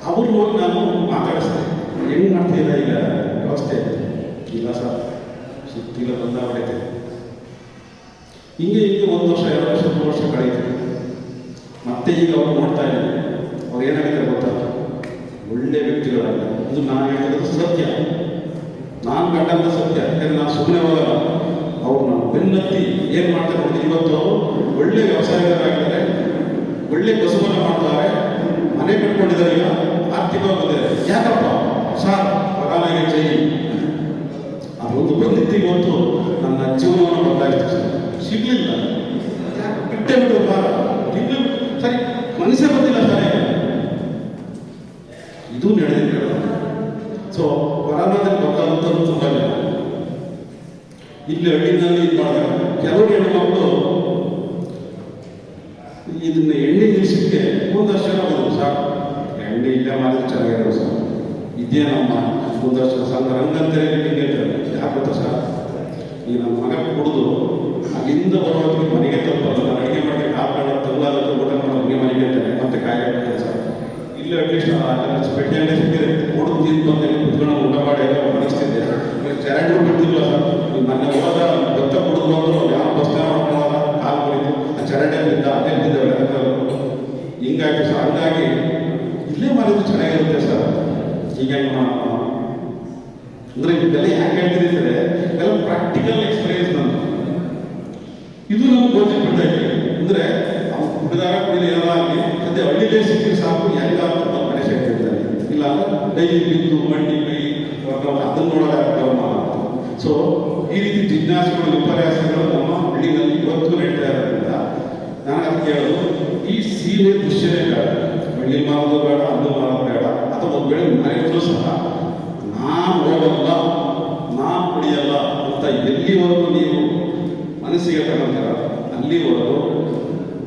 ಅವರು ಹೋಗಿ ನಾನು ಮಾತಾಡಿಸ್ತೇನೆ, ಹೆಂಗೆ ಮಾಡ್ತೀರಾ ಈಗ ವ್ಯವಸ್ಥೆ? ಇಲ್ಲ ಸರ್, ಸುತ್ತಿಲ್ಲ ಬಂದಾಗೈತೆ. ಹಿಂಗೆ 1 ವರ್ಷ, 2 ವರ್ಷ, 3 ವರ್ಷ ಕಳೀತು. ಮತ್ತೆ ಈಗ ಅವ್ರು ನೋಡ್ತಾ ಇದ್ದಾರೆ, ಅವ್ರು ಏನಾಗಿದೆ ಗೊತ್ತಾ? ಒಳ್ಳೆ ವ್ಯಕ್ತಿಗಳಲ್ಲ. ಇದು ನಾನು ಹೇಳಿರೋದು ಸತ್ಯ, ನಾನು ಕಂಡಂಥ ಸತ್ಯ. ಯಾಕಂದ್ರೆ ನಾನು ಸುಮ್ಮನೆ ಹೋಗಲ್ಲ. ಅವ್ರು ನಾನು ಬೆನ್ನತ್ತಿ ಏನು ಮಾಡ್ತಾರೆ ನೋಡಿ. ಇವತ್ತು ಒಳ್ಳೆ ವ್ಯವಸಾಯಗಾರರಾಗಿದ್ದಾರೆ, ಒಳ್ಳೆ ಕಸುಬನ್ನು ಮಾಡ್ತಾರೆ, ಮನೆ ಕಟ್ಕೊಂಡಿದ್ದಾರೆ, ಈಗ ಆರ್ಥಿಕವಾಗಿ ಬಂದಿದ್ದಾರೆ. ಯಾಕಪ್ಪ ಸರ್ ಪರಾನಾಗಿ ಜೈ ಅದೊಂದು ಬಂದಿತ್ತು. ಇವತ್ತು ನನ್ನ ಜೀವನವನ್ನು ಬದಲಾಯಿಸ್ತು. ಸಿಗ್ಲಿಲ್ಲ, ಬಿಟ್ಟೆ ಬಿಟ್ಟು ಬಾರ ಸರಿ, ಮನಸ್ಸೇ ಬಂದಿಲ್ಲ ಸರಿ. ಇದು ನಡೆದಿದೆ. ಸೊ ಕೊರೋನಾದಲ್ಲಿ ಗೊತ್ತಾಗುತ್ತದ್ದು ತುಂಬ ಜನ ಇಲ್ಲಿ ಹಳ್ಳಿನಲ್ಲಿ ಇದು ಮಾಡಿದಾಗ ಕೆಲವು ಹೆಣ್ಣುಮಕ್ಕಳು ಇದನ್ನ ಎಣ್ಣೆ ನಿಲ್ಲಿಸಲಿಕ್ಕೆ ಒಂದಷ್ಟು ಜನ ಬಂದರು. ಸಾಕು ಎಣ್ಣೆ ಇಲ್ಲೇ ಮಾಡಿದ್ರೆ ಚೆನ್ನಾಗಿರೋ ಸರ್, ಇದೇ ನಮ್ಮ ಒಂದಷ್ಟು ಸಂಘ ರಂಗಂತೇಳಿ ಮೀಟಿಂಗ್ ಹೇಳ್ತಾರೆ. ಯಾಕೆ ಗೊತ್ತಾ ಸರ್, ಈ ನಮ್ಮ ಮಗ ಕುಡಿದು ಅಲ್ಲಿಂದ ಬರೋದಕ್ಕೆ ಮನೆಗೆ ತಪ್ಪಲ್ಲ. ನಾನು ಅಡುಗೆ ಮಾಡಿ ಹಾಕೊಂಡು ತಲ್ಲಾಗುತ್ತೆ, ಊಟ ಮಾಡೋದು ಮನೆಗೆ ಇರ್ತಾರೆ, ಮತ್ತೆ ಕಾಯಿ ಸರ್. ಇಲ್ಲೇ ಅಟ್ಲೀಸ್ಟ್ ಪೆಟ್ಟಿಗೆ ಸಿಕ್ಕಿದೆ, ಕುಡಿದು ತಿಂದು ಬಂದು ಕುತ್ಕೊಂಡು ಊಟ ಮಾಡಿ ಎಲ್ಲ ಮನಸ್ತಿದ್ದೆ. ಚರಂಡಿ ಬಿಡ್ತಿಲ್ಲ ಸರ್. ಮೊನ್ನೆ ಹೋದ ಭತ್ತ ಕುಡಿದು ಬಂದು ಯಾವ ಬಸ್ ಮಾಡ್ಕೊಳ್ಳೋದ ಕಾಲು ಮುರಿದು ಆ ಚರಂಡಿಯಿಂದ ಅಲ್ಲೇ ಬಿದ್ದ ಹಿಂಗಾಗಿ ಸರ್. ಹಂಗಾಗಿ ಇಲ್ಲೇ ಮಾಡಿದ್ದು ಚೆನ್ನಾಗಿರುತ್ತೆ ಸರ್. ಈಗ ಅಂದರೆ ಇದೆಲ್ಲ ಯಾಕೆ ಹೇಳ್ತಿದ್ರೆ ಎಲ್ಲ ಪ್ರಾಕ್ಟಿಕಲ್ ಎಕ್ಸ್ಪೀರಿಯನ್ಸ್. ನಾನು ಇದು ನಮ್ಗೆ ಗೋಚರಪಡ್ತಾ ಇದೆ. ಅಂದರೆ ಅವ್ನು ಹುಡುಗಾರ ಕುಡಿದು ಏನಾಗಲಿ ಸದ್ಯ ಹಳ್ಳಿಲೇ ಸಿಕ್ಕಿ ಸಾಕು ಹೆಂಗಾದ್ರೂ ನಮ್ಮ ಕಡೆ ಸೇರ್ತಿರ್ತಾರೆ. ಇಲ್ಲ ಡೈಲಿ ಬಿದ್ದು ಮಣ್ಣಿ ಕೈ ಅದನ್ನು ನೋಡೋಣ. ಸೊ ಈ ರೀತಿ ಜಿಜ್ಞಾಸೆಗಳು ವಿಪರ್ಯಾಸಗಳು ನಮ್ಮ ಹಳ್ಳಿನಲ್ಲಿ ಇವತ್ತು ನಡೀತಾ ಇರೋದ್ರಿಂದ ನಾನು ಅದಕ್ಕೆ ಹೇಳೋದು, ಈ ಸೀರೆ ದೃಶ್ಯನೇ ಬೇಡ, ಹಳ್ಳಿ ಮಾಡೋದು ಬೇಡ, ಅಲ್ಲೂ ಮಾಡೋದು ಬೇಡ. ಅಥವಾ ಒಂದು ವೇಳೆ ಮನೆಯಲ್ಲೂ ಸಹ ನಾನು ಹೋಗಲ್ಲ, ನಾನು ಕುಡಿಯಲ್ಲ ಅಂತ ಎಲ್ಲಿವರೆಗೂ ನೀವು ಮನಸ್ಸಿಗೆ ತಗೊಂತಾರ ಅಲ್ಲಿವರೆಗೂ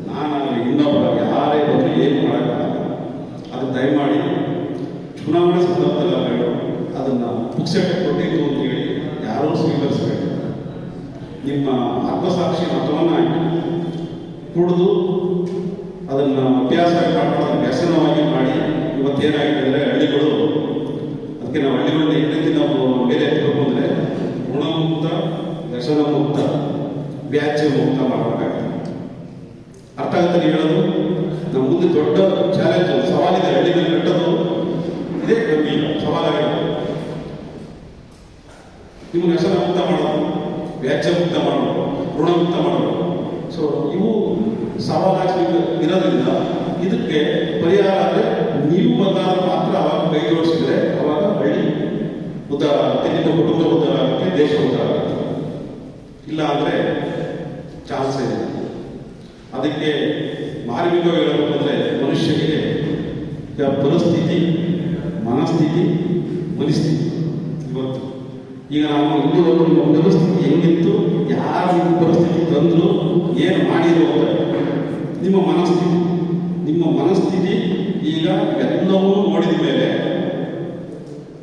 ನಾನಾಗಲಿ ಇನ್ನೊಬ್ಬರ ಯಾರೇ ಬಂದು ಏನು ಮಾಡೋಕ್ಕಾಗಲ್ಲ. ಅದು ದಯಮಾಡಿ ಚುನಾವಣೆ ಸಂದರ್ಭದಲ್ಲಿ ಅದನ್ನು ಪುಕ್ಸೆಟ್ಟೆ ಕೊಟ್ಟಿದ್ದು ಅಂತ ಹೇಳಿ ಯಾರೂ ಸ್ವೀಕರಿಸಬೇಕು. ನಿಮ್ಮ ಆತ್ಮಸಾಕ್ಷಿ ಮತವನ್ನು ಕುಡಿದು ಅದನ್ನು ಅಭ್ಯಾಸ ಮಾಡೋದನ್ನು ವ್ಯಸನವಾಗಿ ಮಾಡಿ ಇವತ್ತೇನಾಗಿದೆ ಅಂದರೆ ಹಳ್ಳಿಗಳು, ಅದಕ್ಕೆ ನಾವು ಹಳ್ಳಿಗಳನ್ನ ಹೆಂಗೆ ನಾವು ಬೇರೆ ಎತ್ತಬೇಕು ಅಂದರೆ ಗುಣಮುಕ್ತ, ವ್ಯಸನ ಮುಕ್ತ, ವ್ಯಾಜ್ಯ ಮುಕ್ತ ಮಾಡಬೇಕಾಗ್ತದೆ. ಅರ್ಥ ಆಗುತ್ತೆ ನೀವು ಹೇಳೋದು? ನಮ್ಮ ಮುಂದೆ ದೊಡ್ಡ ಚಾಲೆಂಜ್ ಸವಾಲಿದೆ. ಹಳ್ಳಿಗಳು ಕಟ್ಟೋದು ಇದೇ ನಮಗೆ ಸವಾಲಾಗಿದೆ. ನಿಮಗೆ ವ್ಯಸನ ಮುಕ್ತ ಮಾಡೋದು, ವ್ಯಾಜ್ಯ ಮುಕ್ತ ಮಾಡೋದು, ಋಣಮುಕ್ತ ಮಾಡೋದು. ಸೊ ಇವು ಸವಾಲಾಗಿ ಇರೋದ್ರಿಂದ ಇದಕ್ಕೆ ಪರಿಹಾರ ಅಂದರೆ ನೀವು ಬಂದಾಗ ಮಾತ್ರ ಅವಾಗ ಕೈ ಜೋಡಿಸಿದ್ರೆ ಅವಾಗ ಹಳ್ಳಿ ಉದ್ಧಾರ ಆಗುತ್ತೆ, ನಿಮ್ಮ ಕುಟುಂಬ ಉದ್ಧಾರ ಆಗುತ್ತೆ, ದೇಶ ಉದ್ಧಾರ ಆಗುತ್ತೆ. ಇಲ್ಲ ಅಂದರೆ ಚಾನ್ಸ್ ಇದೆ. ಅದಕ್ಕೆ ಮಾರ್ಮಿಕವಾಗಿ ಹೇಳಬೇಕು ಅಂದರೆ ಮನುಷ್ಯನಿಗೆ ಪರಿಸ್ಥಿತಿ, ಮನಸ್ಥಿತಿ, ಮನಸ್ಥಿತಿ. ಇವತ್ತು ಈಗ ನಾವು ಇಲ್ಲಿವರೆಗೂ ನಿಮ್ಮ ಪರಿಸ್ಥಿತಿ ಹೆಂಗಿತ್ತು, ಯಾರು ನಿಮ್ಮ ಪರಿಸ್ಥಿತಿ ತಂದರು, ಏನು ಮಾಡಿದ್ರು ಅಂತ ನಿಮ್ಮ ಮನಸ್ಥಿತಿ ಈಗ ಎಲ್ಲವೂ ನೋಡಿದ ಮೇಲೆ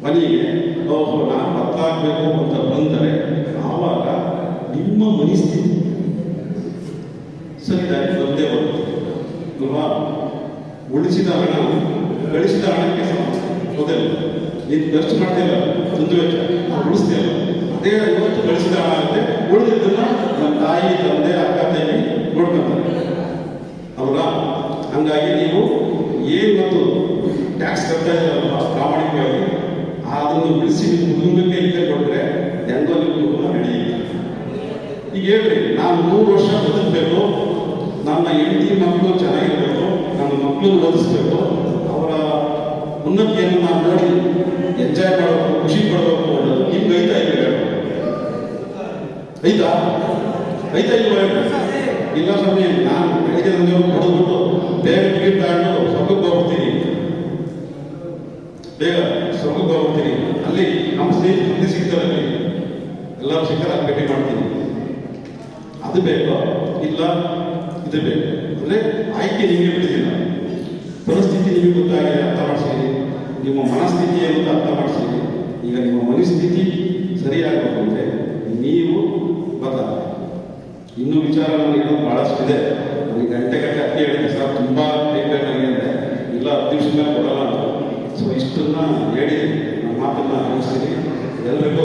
ಮನೆಗೆ ಓಹೋ ನಾನು ಬದಲಾಗಬೇಕು ಅಂತ ಬಂದರೆ ಆವಾಗ ನಿಮ್ಮ ಮನಸ್ಥಿತಿ ಸರಿಯಾಗಿ ಬಂದೇ ಬರುತ್ತೆ ಅಲ್ವಾ? ಉಳಿಸಿದ ಹಣ ಗಳಿಸಿದ ಹಣಕ್ಕೆ ಹೋದಲ್ಲ, ನೀನು ಖರ್ಚು ಮಾಡ್ತಿಲ್ಲ, ದುಂದು ವೆಚ್ಚ ಉಳಿಸ್ತಿಲ್ಲ, ಅದೇ ಇವತ್ತು ಗಳಿಸಿದ ಹಣ ಆಗುತ್ತೆ. ಉಳಿದಿದ್ದನ್ನ ನಮ್ಮ ತಾಯಿ, ತಂದೆ, ಅಕ್ಕ, ತಂಗಿ ನೋಡ್ಕೊಂತಾರೆ ಅಲ್ವಾ? ಹಂಗಾಗಿ ನೀವು ಏನು ಗೊತ್ತು ಟ್ಯಾಕ್ಸ್ ಕಟ್ತಾ ಇದ್ದಾರಲ್ಲ ಪ್ರಾಮಾಣಿಕವಾಗಿ ಅದನ್ನು ಉಳಿಸಿ ನಿಮ್ಮ ಕುಟುಂಬಕ್ಕೆ ಇಲ್ಲೇ ಕೊಟ್ಟರೆ ಎಂದೋ ನಿಮ್ಮ ಕುಟುಂಬ ನಡೆಯುತ್ತೆ. ಈಗ ಹೇಳ್ರಿ, ನಾನು 100 ವರ್ಷ ಬದುಕಬೇಕು, ನನ್ನ ಹೆಂಡತಿ ಮಕ್ಕಳು ಚೆನ್ನಾಗಿರ್ಬೇಕು, ನನ್ನ ಮಕ್ಕಳು ಓದಿಸ್ಬೇಕು, ಅವರ ಉನ್ನತಿಯನ್ನು ನಾನು ನೋಡಿ ಎಂಜಾಯ್ ಮಾಡಬೇಕು, ಖುಷಿ ಪಡಬೇಕು ಅನ್ನೋದು ನಿಮ್ಗೆ ಐತಾ ಇಲ್ಲ? ಐತಾ ಇಲ್ವ? ಇಲ್ಲ ಸ್ವಾಮಿ, ನಾನು ಬೆಳಿಗ್ಗೆ ನನಗೆ ಹೊಡೆದ್ಬಿಟ್ಟು ಬೇಗ ಟಿಕೆಟ್ ತಗೊಂಡು ಸ್ವರ್ಗಕ್ಕೆ ಹೋಗ್ಬಿಡ್ತೀನಿ, ಬೇಗ ಸ್ವರ್ಗಕ್ಕೆ ಹೋಗ್ಬಿಡ್ತೀನಿ, ಅಲ್ಲಿ ನಮ್ಮ ಸ್ನೇಹಿತರು ಸಿಗ್ತಾರೆ, ಅಲ್ಲಿ ಎಲ್ಲರೂ ಸಿಕ್ಕರ ಭೇಟಿ ಮಾಡ್ತೀನಿ. ಅದು ಬೇಕೋ ಇಲ್ಲ ಇದು ಬೇಕು ಅಂದರೆ ಆಯ್ಕೆ ನಿಮಗೆ ಬಿಡ್ತಿಲ್ಲ. ಪರಿಸ್ಥಿತಿ ನಿಮಗೆ ಗೊತ್ತಾಗಿದೆ, ಅರ್ಥ ಮಾಡಿಸಿರಿ. ನಿಮ್ಮ ಮನಸ್ಥಿತಿ ಏನು ಅಂತ ಅರ್ಥ ಮಾಡಿಸಿರಿ. ಈಗ ನಿಮ್ಮ ಮನಸ್ಥಿತಿ ಸರಿಯಾಗಬೇಕು ಅಂದರೆ ನೀವು ಬದಲಾಗ. ಇನ್ನೂ ವಿಚಾರ ನನಗೆ ಹೇಳೋದು ಭಾಳಷ್ಟಿದೆ. ನನಗೆ ಗಂಟೆ ಅಕ್ಕಿ ಹೇಳಿದೆ ಸರ್, ತುಂಬ ಬೇಕು ನನಗೆ ಅಂದರೆ ಇಲ್ಲ 10 ನಿಮಿಷ ಮೇಲೆ ಕೊಡಲ್ಲ ಅಂತ. ಸೊ ಇಷ್ಟನ್ನ ಹೇಳಿ ನನ್ನ ಮಾತನ್ನು ಮುಗಿಸ್ತೀನಿ. ಎಲ್ಲರಿಗೂ